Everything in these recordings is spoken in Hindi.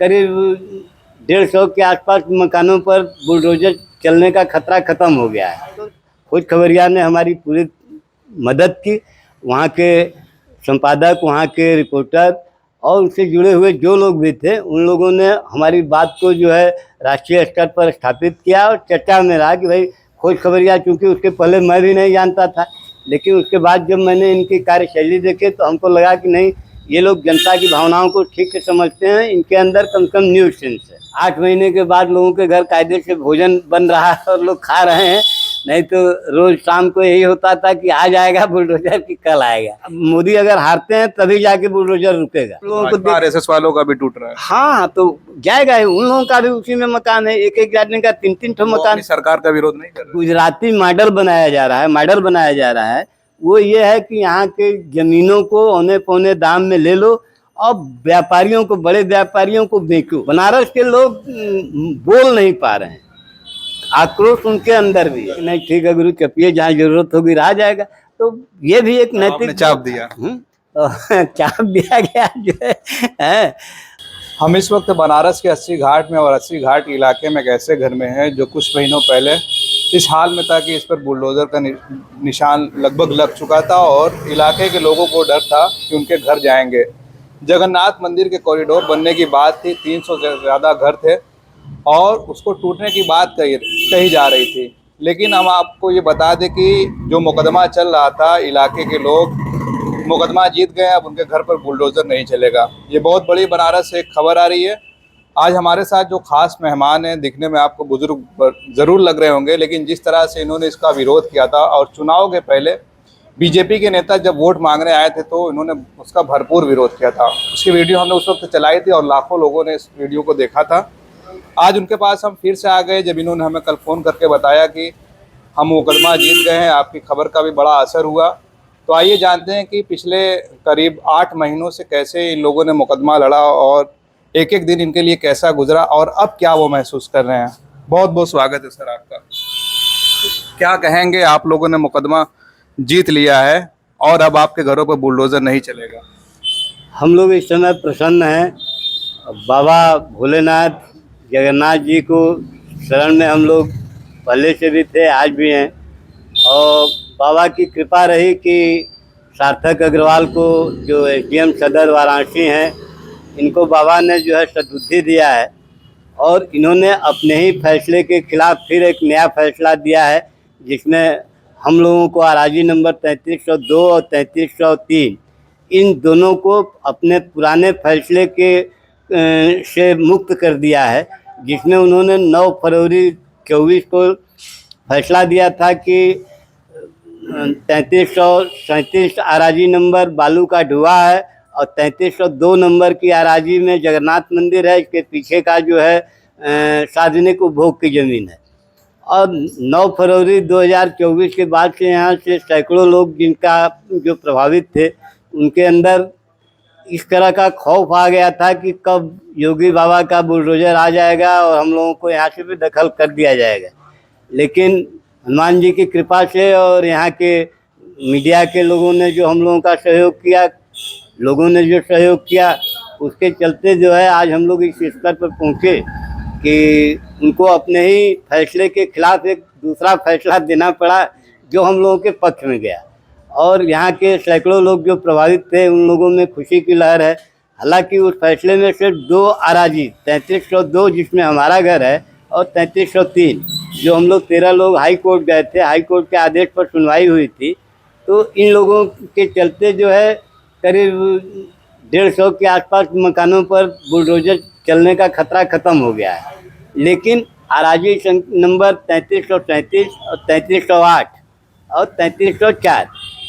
करीब 150 के आसपास मकानों पर बुलडोजर चलने का खतरा खत्म हो गया है। तो खोज खबरिया ने हमारी पूरी मदद की। वहाँ के संपादक, वहाँ के रिपोर्टर और उनसे जुड़े हुए जो लोग भी थे, उन लोगों ने हमारी बात को जो है राष्ट्रीय स्तर पर स्थापित किया और चर्चा में रहा कि भाई खोज खबरिया, चूँकि उसके पहले मैं भी नहीं जानता था, लेकिन उसके बाद जब मैंने इनकी कार्यशैली देखे तो हमको लगा कि नहीं, ये लोग जनता की भावनाओं को ठीक से समझते हैं, इनके अंदर कम से कम न्यूज़ सेंस है। 8 महीने के बाद लोगों के घर कायदे से भोजन बन रहा है और लोग खा रहे हैं। नहीं तो रोज शाम को यही होता था कि आज आएगा बुलडोजर कि कल आएगा। अब मोदी अगर हारते हैं तभी जाके बुलडोजर रुकेगा। लोगों को आरएसएस वालों का भी टूट रहा है। हाँ, तो जाएगा ही। उन लोगों का भी उसी में मकान है, एक एक आदमी का 3-3 ठो मकान। सरकार का विरोध नहीं कर रहे। गुजराती मॉडल बनाया जा रहा है, मॉडल बनाया जा रहा है। वो ये है कि यहाँ के जमीनों को औने पौने दाम में ले लो और व्यापारियों को, बड़े व्यापारियों को बेचो। बनारस के लोग बोल नहीं पा रहे हैं, आक्रोश उनके अंदर भी है। नहीं ठीक है गुरु, चपिए, जहाँ जरूरत होगी रहा जाएगा। तो ये भी एक नैतिक चाप दिया। चाप दिया गया जो है। हम इस वक्त बनारस के 80 घाट में और 80 घाट इलाके में एक ऐसे घर में हैं जो कुछ महीनों पहले इस हाल में था कि इस पर बुलडोजर का निशान लगभग लग चुका था और इलाके के लोगों को डर था कि उनके घर जाएंगे। जगन्नाथ मंदिर के कॉरिडोर बनने की बात थी, 300 से ज़्यादा घर थे और उसको टूटने की बात कही जा रही थी। लेकिन हम आपको ये बता दें कि जो मुकदमा चल रहा था, इलाके के लोग मुकदमा जीत गए। अब उनके घर पर बुलडोजर नहीं चलेगा। ये बहुत बड़ी बनारस से एक खबर आ रही है। आज हमारे साथ जो खास मेहमान हैं, दिखने में आपको बुजुर्ग ज़रूर लग रहे होंगे, लेकिन जिस तरह से इन्होंने इसका विरोध किया था और चुनाव के पहले बीजेपी के नेता जब वोट मांगने आए थे तो इन्होंने उसका भरपूर विरोध किया था। उसकी वीडियो हमने उस वक्त चलाई थी और लाखों लोगों ने इस वीडियो को देखा था। आज उनके पास हम फिर से आ गए जब इन्होंने हमें कल फ़ोन करके बताया कि हम मुकदमा जीत गए हैं, आपकी खबर का भी बड़ा असर हुआ। तो आइए जानते हैं कि पिछले करीब 8 महीनों से कैसे इन लोगों ने मुकदमा लड़ा और एक एक दिन इनके लिए कैसा गुजरा और अब क्या वो महसूस कर रहे हैं। बहुत बहुत स्वागत है सर आपका। क्या कहेंगे, आप लोगों ने मुकदमा जीत लिया है और अब आपके घरों पर बुलडोजर नहीं चलेगा। हम लोग इस समय प्रसन्न हैं। बाबा भोलेनाथ, जगन्नाथ जी को शरण में हम लोग पहले से भी थे, आज भी हैं। और बाबा की कृपा रही कि सार्थक अग्रवाल को, जो एसडीएम सदर वाराणसी हैं, इनको बाबा ने जो है सद्बुद्धि दिया है और इन्होंने अपने ही फैसले के खिलाफ फिर एक नया फैसला दिया है, जिसमें हम लोगों को अराजी नंबर 3302 और 3303 इन दोनों को अपने पुराने फैसले के से मुक्त कर दिया है, जिसमें उन्होंने 9 फरवरी 24 को फैसला दिया था कि 3337 अराजी नंबर बालू का ढुआ है और 3302 नंबर की अराजी में जगन्नाथ मंदिर है, इसके पीछे का जो है सार्वजनिक उपभोग की ज़मीन है। और 9 फरवरी 2024 के बाद से यहाँ से सैकड़ों लोग जिनका जो प्रभावित थे, उनके अंदर इस तरह का खौफ आ गया था कि कब योगी बाबा का बुलडोजर आ जाएगा और हम लोगों को यहाँ से भी दखल कर दिया जाएगा। लेकिन हनुमान जी की कृपा से और यहाँ के मीडिया के लोगों ने जो हम लोगों का सहयोग किया, लोगों ने जो सहयोग किया, उसके चलते जो है आज हम लोग इस स्तर पर पहुँचे कि उनको अपने ही फैसले के खिलाफ एक दूसरा फैसला देना पड़ा जो हम लोगों के पक्ष में गया। और यहाँ के सैकड़ों लोग जो प्रभावित थे, उन लोगों में खुशी की लहर है। हालांकि उस फैसले में सिर्फ 2 अराजी, 3302 जिसमें हमारा घर है और 3303, जो हम लोग 13 लोग हाई कोर्ट गए थे, हाई कोर्ट के आदेश पर सुनवाई हुई थी, तो इन लोगों के चलते जो है करीब 150 के आसपास मकानों पर बुलडोजर चलने का खतरा ख़त्म हो गया है। लेकिन अराजी नंबर 3337 और 3308 और 3304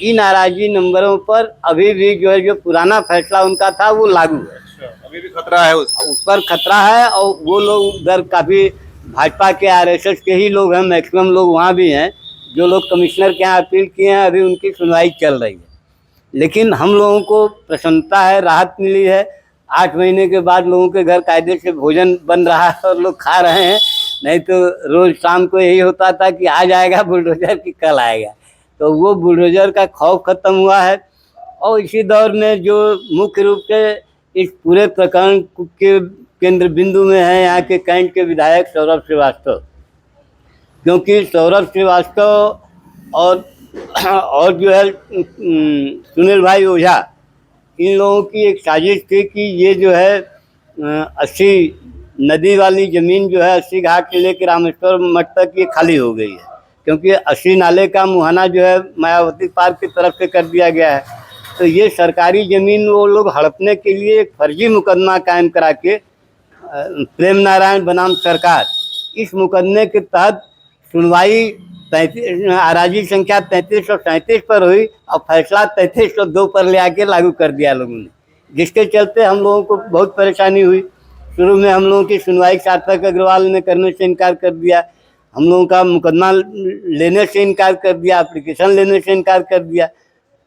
इन अराजी नंबरों पर अभी भी जो है, जो पुराना फैसला उनका था वो लागू है। अभी भी खतरा है, उस पर खतरा है। और वो लोग उधर काफ़ी भाजपा के, आरएसएस के ही लोग हैं, मैक्सिमम लोग वहाँ भी हैं, जो लोग कमिश्नर के यहाँ अपील किए हैं, अभी उनकी सुनवाई चल रही है। लेकिन हम लोगों को प्रसन्नता है, राहत मिली है। 8 महीने के बाद लोगों के घर कायदे से भोजन बन रहा है और लोग खा रहे हैं। नहीं तो रोज़ शाम को यही होता था कि आज आएगा बुलडोजर कि कल आएगा। तो वो बुलडोजर का खौफ ख़त्म हुआ है। और इसी दौर में जो मुख्य रूप से इस पूरे प्रकरण के केंद्र बिंदु में है यहाँ के कैंट के विधायक सौरभ श्रीवास्तव, क्योंकि सौरभ श्रीवास्तव और जो है सुनील भाई ओझा, इन लोगों की एक साजिश थी कि ये जो है 80 नदी वाली ज़मीन जो है 80 घाट से लेकर रामेश्वर मठ तक ये खाली हो गई है, क्योंकि 80 नाले का मुहाना जो है मायावती पार्क की तरफ से कर दिया गया है। तो ये सरकारी ज़मीन वो लोग हड़पने के लिए एक फर्जी मुकदमा कायम करा के प्रेम नारायण बनाम सरकार, इस मुकदमे के तहत सुनवाई आराजी संख्या 3337 पर हुई और फैसला 3302 पर ले आके लागू कर दिया लोगों ने, जिसके चलते हम लोगों को बहुत परेशानी हुई। शुरू में हम लोगों की सुनवाई सार्थक अग्रवाल ने करने से इनकार कर दिया, हम लोगों का मुकदमा लेने से इनकार कर दिया, एप्लीकेशन लेने से इनकार कर दिया।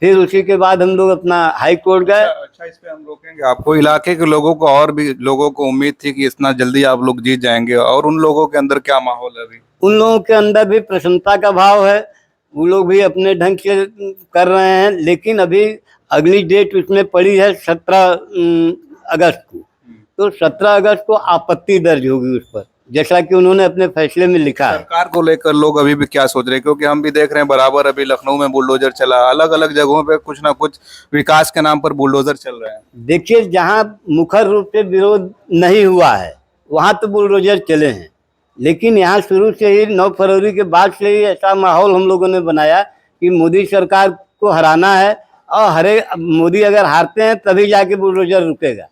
फिर उसी के बाद हम लोग अपना हाई कोर्ट गए। अच्छा, इस पे हम रोकेंगे आपको। इलाके के लोगों को और भी लोगों को उम्मीद थी कि इतना जल्दी आप लोग जीत जाएंगे, और उन लोगों के अंदर क्या माहौल है अभी? उन लोगों के अंदर भी प्रसन्नता का भाव है, वो लोग भी अपने ढंग से कर रहे हैं, लेकिन अभी अगली डेट उसमें पड़ी है 17 अगस्त को। तो 17 अगस्त को आपत्ति दर्ज होगी उस पर, जैसा कि उन्होंने अपने फैसले में लिखा है। सरकार को लेकर लोग अभी भी क्या सोच रहे हैं? क्योंकि हम भी देख रहे हैं बराबर अभी लखनऊ में बुलडोजर चला, अलग अलग जगहों पे कुछ ना कुछ विकास के नाम पर बुलडोजर चल रहे हैं। देखिए, जहाँ मुखर रूप से विरोध नहीं हुआ है वहाँ तो बुलडोजर चले हैं, लेकिन यहाँ शुरू से ही 9 फरवरी के बाद से ही ऐसा माहौल हम लोगों ने बनाया कि मोदी सरकार को हराना है, और मोदी अगर हारते हैं तभी जाके बुलडोजर रुकेगा।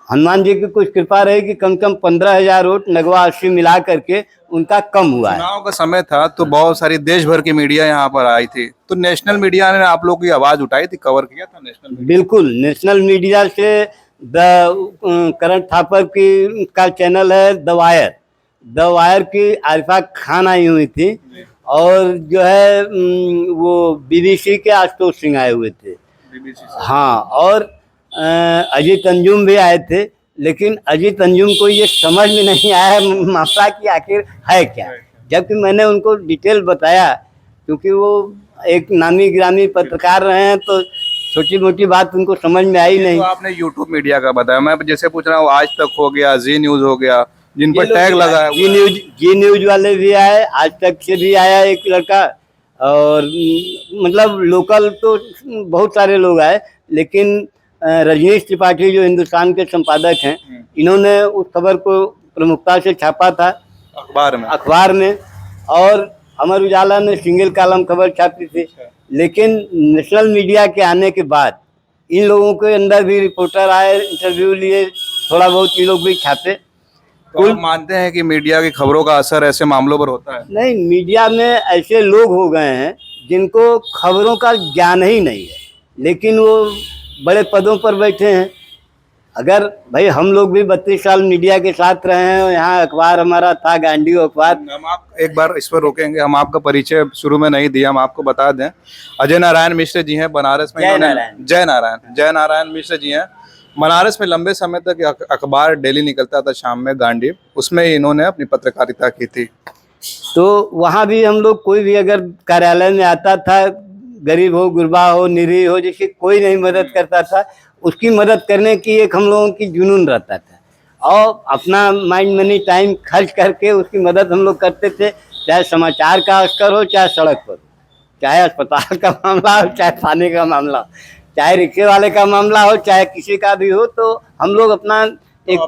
हनुमान जी की कुछ कृपा रही कि कम से कम 15,000 वोट नगवा 80 मिला करके उनका कम हुआ है। चुनाव का समय था तो बहुत सारी देश भर की मीडिया यहाँ पर आई थी, तो नेशनल मीडिया ने आप लोग की आवाज उठाई थी, कवर किया था नेशनल मीडिया? बिल्कुल, नेशनल मीडिया से करण थापर की का चैनल है द वायर की आरिफा खान आई हुई थी, और जो है वो BBC के आशुतोष सिंह आए हुए थे। हाँ, और अजीत अंजुम भी आए थे, लेकिन अजीत अंजुम को ये समझ में नहीं आया मामला कि आखिर है क्या, जबकि मैंने उनको डिटेल बताया, क्योंकि वो एक नामी गिरामी पत्रकार रहे हैं, तो छोटी मोटी बात उनको समझ में आई नहीं। तो आपने यूट्यूब मीडिया का बताया, मैं जैसे पूछ रहा हूँ आज तक हो गया, जी न्यूज हो गया, जिन पर टैग लगा है। जी न्यूज वाले भी आए, आज तक से भी आया एक लड़का, और मतलब लोकल तो बहुत सारे लोग आए, लेकिन रजनीश त्रिपाठी जो हिंदुस्तान के संपादक हैं, इन्होंने उस खबर को प्रमुखता से छापा था अखबार में, और अमर उजाला ने सिंगल कॉलम खबर छापी थी। लेकिन नेशनल मीडिया के आने के बाद इन लोगों के अंदर भी रिपोर्टर आए, इंटरव्यू लिए, थोड़ा बहुत ये लोग भी छापे। तो आप मानते हैं कि मीडिया की खबरों का असर ऐसे मामलों पर होता है? नहीं, मीडिया में ऐसे लोग हो गए हैं जिनको खबरों का ज्ञान ही नहीं है, लेकिन वो बड़े पदों पर बैठे हैं। अगर भाई हम लोग भी 32 साल मीडिया के साथ रहे हैं, यहाँ अखबार हमारा था गांधी अखबार। हम आप एक बार इस पर रोकेंगे, हम आपका परिचय शुरू में नहीं दिया, हम आपको बता दें। अजय नारायण मिश्र जी हैं बनारस में। जय नारायण मिश्र जी हैं। बनारस में लंबे समय तक अखबार डेली निकलता था शाम में, गांधी, उसमें इन्होंने अपनी पत्रकारिता की थी। तो वहाँ भी हम लोग, कोई भी अगर कार्यालय में आता था, गरीब हो, गुरबा हो, निरीह हो, जैसे कोई नहीं मदद करता था, उसकी मदद करने की एक हम लोगों की जुनून रहता था, और अपना माइंड मनी टाइम खर्च करके उसकी मदद हम लोग करते थे, चाहे समाचार का स्तर हो, चाहे सड़क पर, चाहे अस्पताल का मामला हो, चाहे पानी का मामला हो, चाहे रिक्शे वाले का मामला हो, चाहे किसी का भी हो, तो हम लोग अपना एक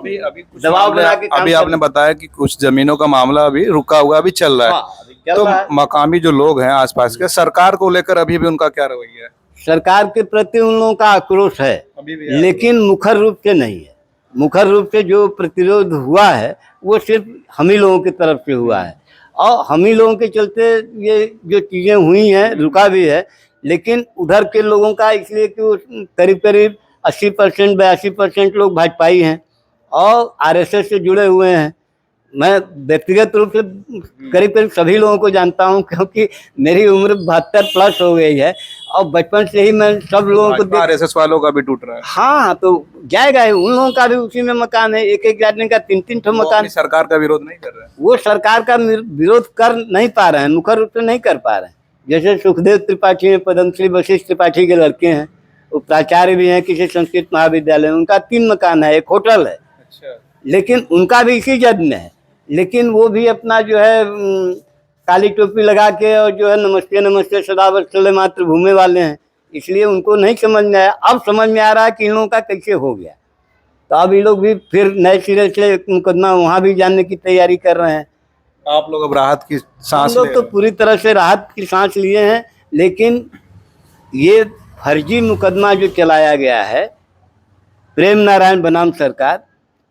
दबाव बना के अभी आपने बताया कि कुछ जमीनों का मामला अभी रुका हुआ अभी चल रहा है, तो मकामी जो लोग हैं आसपास के, सरकार को लेकर अभी भी उनका क्या रवैया है? सरकार के प्रति उन लोगों का आक्रोश है, लेकिन मुखर रूप से नहीं है। मुखर रूप से जो प्रतिरोध हुआ है वो सिर्फ हम ही लोगों की तरफ से हुआ है, और हम ही लोगों के चलते ये जो चीज़ें हुई हैं, रुका भी है। लेकिन उधर के लोगों का इसलिए कि करीब करीब 80% 82% लोग भाजपाई हैं और RSS से जुड़े हुए हैं। मैं व्यक्तिगत रूप से करीब करीब सभी लोगों को जानता हूं, क्योंकि मेरी उम्र 72 प्लस हो गई है, और बचपन से ही मैं सब लोगों को RSS वालों का भी टूट रहा है। हाँ, तो जाएगा ही, उन लोगों का भी उसी में मकान है, एक आदमी का 3-3 ठो मकान। सरकार का विरोध नहीं कर रहे हैं, वो सरकार का विरोध कर नहीं पा रहे हैं, मुखर रूप से नहीं कर पा रहे हैं। जैसे सुखदेव त्रिपाठी हैं, पद्मश्री वशिष्ठ त्रिपाठी के लड़के हैं, वो प्राचार्य भी हैं किसी संस्कृत महाविद्यालय में, उनका 3 मकान है, एक होटल है। लेकिन उनका भी इसी जद में है। लेकिन वो भी अपना जो है काली टोपी लगा के और जो है नमस्ते नमस्ते सदावत चले मात्र घूमने वाले हैं, इसलिए उनको नहीं समझ में आया। अब समझ में आ रहा है कि इन लोगों का कैसे हो गया। तो अब ये लोग भी फिर नए सिरे से मुकदमा वहाँ भी जानने की तैयारी कर रहे हैं। आप लोग अब राहत की हम सांस लोग ले तो रहे हैं। पूरी तरह से राहत की सांस लिए हैं, लेकिन ये फर्जी मुकदमा जो चलाया गया है, प्रेम नारायण बनाम सरकार,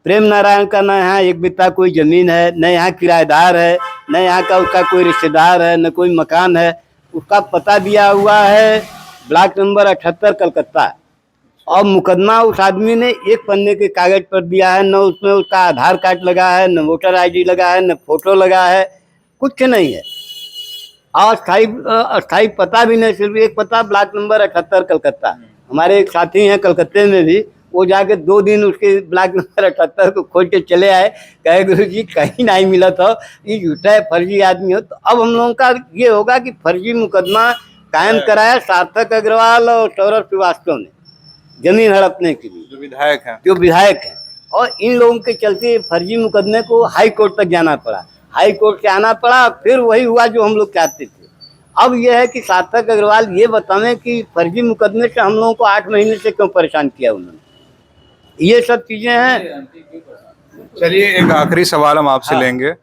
प्रेम नारायण का न यहाँ एक बित्ता कोई ज़मीन है, न यहाँ किराएदार है, न यहाँ का उसका कोई रिश्तेदार है, न कोई मकान है। उसका पता दिया हुआ है ब्लॉक नंबर 78 कलकत्ता, और मुकदमा उस आदमी ने एक पन्ने के कागज पर दिया है। न उसमें उसका आधार कार्ड लगा है, न वोटर ID लगा है, न फोटो लगा है, कुछ नहीं है। अस्थाई पता भी नहीं, सिर्फ एक पता ब्लॉक नंबर 78 कलकत्ता। हमारे एक साथी हैं कलकत्ते में भी, वो जाके 2 दिन उसके ब्लॉक नंबर 78 को खोज के चले आए, कहे गुरु जी कहीं नहीं मिला था, ये झूठा है, फर्जी आदमी हो। तो अब हम लोगों का ये होगा कि फर्जी मुकदमा कायम कराया सार्थक अग्रवाल और सौरभ श्रीवास्तव ने जमीन हड़पने के लिए, जो विधायक हैं। जो विधायक है। और इन लोगों के चलते फर्जी मुकदमे को हाई कोर्ट तक जाना पड़ा, हाई कोर्ट से आना पड़ा, फिर वही हुआ जो हम लोग चाहते थे। अब यह है कि सार्थक अग्रवाल ये बतावें कि फर्जी मुकदमे से हम लोगों को 8 महीने से क्यों परेशान किया उन्होंने। ये सब चीजें हैं। चलिए एक आखिरी सवाल हम आपसे लेंगे।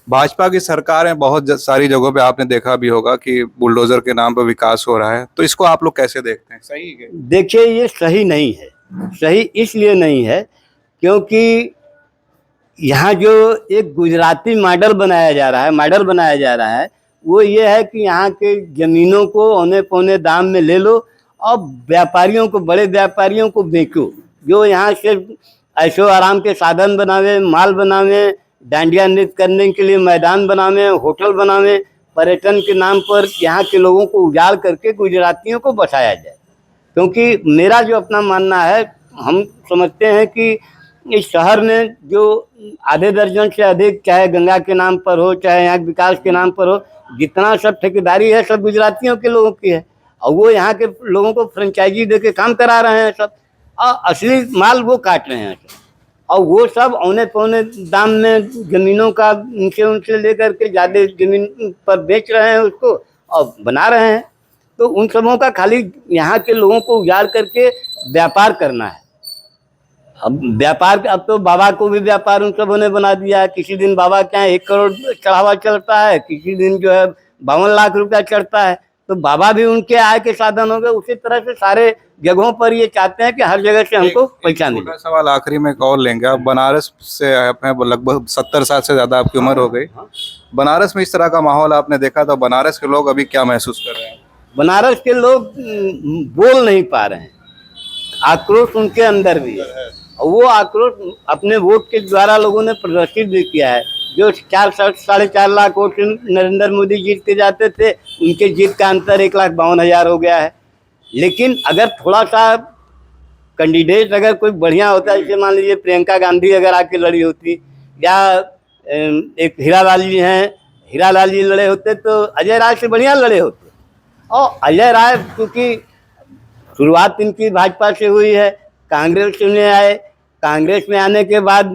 भाजपा की सरकार है, बहुत सारी जगहों पे आपने देखा भी होगा कि बुलडोजर के नाम पर विकास हो रहा है, तो इसको आप लोग कैसे देखते हैं? सही है? देखिए ये सही नहीं है। सही इसलिए नहीं है क्योंकि यहाँ जो एक गुजराती मॉडल बनाया जा रहा है, वो ये है कि यहाँ के ज़मीनों को औने पौने दाम में ले लो और व्यापारियों को, बड़े व्यापारियों को बेचो, जो यहाँ सिर्फ ऐशो आराम के साधन बनावे, माल बनावे, डांडिया नृत्य करने के लिए मैदान बनावे, होटल बनावे, पर्यटन के नाम पर यहाँ के लोगों को उजाड़ करके गुजरातियों को बसाया जाए। क्योंकि मेरा जो अपना मानना है, हम समझते हैं कि इस शहर में जो आधे दर्जन से अधिक, चाहे गंगा के नाम पर हो, चाहे यहाँ विकास के नाम पर हो, जितना सब ठेकेदारी है सब गुजरातियों के लोगों की है, और वो यहाँ के लोगों को फ्रेंचाइजी दे के काम करा रहे हैं सब, और असली माल वो काट रहे हैं सब, और वो सब औने पौने दाम में ज़मीनों का उनसे लेकर के ज़्यादा ज़मीन पर बेच रहे हैं उसको और बना रहे हैं। तो उन सबों का खाली यहाँ के लोगों को उजाड़ करके व्यापार करना है। अब व्यापार, अब तो बाबा को भी व्यापार उन सबों ने बना दिया है। किसी दिन बाबा के यहाँ 1 करोड़ चढ़ावा चढ़ता है, किसी दिन जो है 52 लाख रुपया चढ़ता है, तो बाबा भी उनके आय के साधन हो गए। उसी तरह से सारे जगहों पर ये चाहते हैं कि हर जगह से हमको पैसा मिले। छोटा सवाल आखिरी में एक और लेंगे। आप बनारस से अपने लगभग 70 साल से ज्यादा आपकी उम्र हो गई, बनारस में इस तरह का माहौल आपने देखा, तो बनारस के लोग अभी क्या महसूस कर रहे हैं? बनारस के लोग बोल नहीं पा रहे हैं, आक्रोश उनके अंदर भी है, और वो आक्रोश अपने वोट के द्वारा लोगों ने प्रदर्शित भी किया है। जो 4-4.5 लाख वोट नरेंद्र मोदी जीत के जाते थे, उनके जीत का अंतर 1,52,000 हो गया है। लेकिन अगर थोड़ा सा कैंडिडेट अगर कोई बढ़िया होता, जैसे मान लीजिए प्रियंका गांधी अगर आके लड़ी होती, या एक हीरालाल जी हैं, हीरालाल जी लड़े होते, तो अजय राय से बढ़िया लड़े होते। और अजय राय क्योंकि शुरुआत इनकी भाजपा से हुई है, कांग्रेस में आए, कांग्रेस में आने के बाद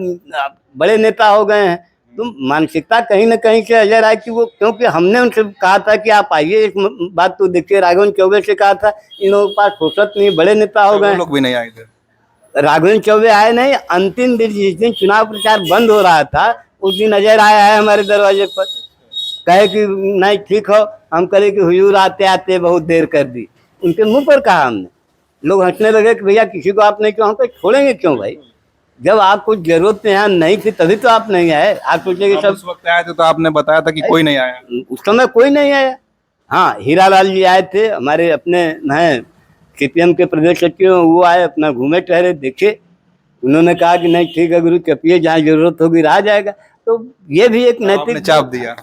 बड़े नेता हो गए हैं, तो मानसिकता कहीं ना कहीं से अजय राय की वो, क्योंकि हमने उनसे कहा था कि आप आइए, एक बात तो देखिए, राघवन चौबे से कहा था, इन लोगों के पास फुर्सत नहीं, बड़े नेता हो गए। लोग भी नहीं आए थे। राघवन चौबे आए नहीं, अंतिम दिन जिस दिन चुनाव प्रचार बंद हो रहा था, उस दिन अजय राय आए हमारे दरवाजे पर, कहे कि नहीं ठीक हो। हम कहे कि हुजूर आते आते बहुत देर कर दी। उनके मुंह पर कहा हमने। लोग हंसने लगे कि भैया किसी को आप नहीं, क्यों हमको छोड़ेंगे क्यों भाई, जब आपको जरूरत यहाँ नहीं थी तभी तो आप नहीं आए। आप सोचे कि सब उस वक्त आए थे तो आपने बताया था कि कोई नहीं आया। उस समय कोई नहीं आया। हाँ, हीरालाल जी आए थे, हमारे अपने हैं CPM के प्रदेश सचिव, वो आए, अपना घूमे टहरे देखे, उन्होंने कहा कि नहीं ठीक है गुरु, चपिए, जहाँ जरूरत होगी रहा जाएगा। तो ये भी एक नैतिक चाप दिया।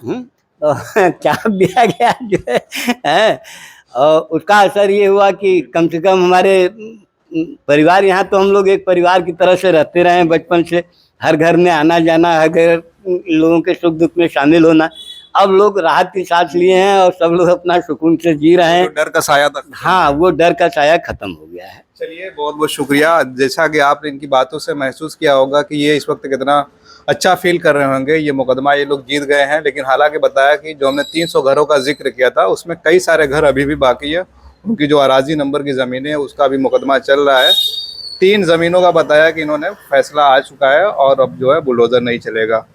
चाप दिया गया जो है। और उसका असर ये हुआ कि कम से कम हमारे परिवार, यहाँ तो हम लोग एक परिवार की तरह से रहते रहे हैं बचपन से, हर घर में आना जाना, हर घर लोगों के सुख दुख में शामिल होना, अब लोग राहत की सांस लिए हैं और सब लोग अपना सुकून से जी रहे हैं। जो डर का साया था। हाँ, वो डर का साया खत्म हो गया है। चलिए, बहुत बहुत शुक्रिया। जैसा कि आपने इनकी बातों से महसूस किया होगा कि ये इस वक्त कितना अच्छा फील कर रहे होंगे। ये मुकदमा ये लोग जीत गए हैं, लेकिन हालांकि बताया कि जो हमने 300 घरों का जिक्र किया था उसमें कई सारे घर अभी भी बाकी है। उनकी जो अराजी नंबर की ज़मीनें है उसका भी मुकदमा चल रहा है। 3 ज़मीनों का बताया कि इन्होंने फैसला आ चुका है और अब जो है बुलडोज़र नहीं चलेगा।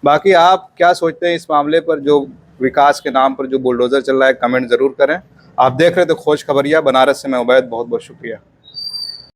बाकी आप क्या सोचते हैं इस मामले पर, जो विकास के नाम पर जो बुलडोज़र चल रहा है, कमेंट ज़रूर करें। आप देख रहे थे खोज खबरिया, बनारस से मैं उबैद, बहुत बहुत शुक्रिया।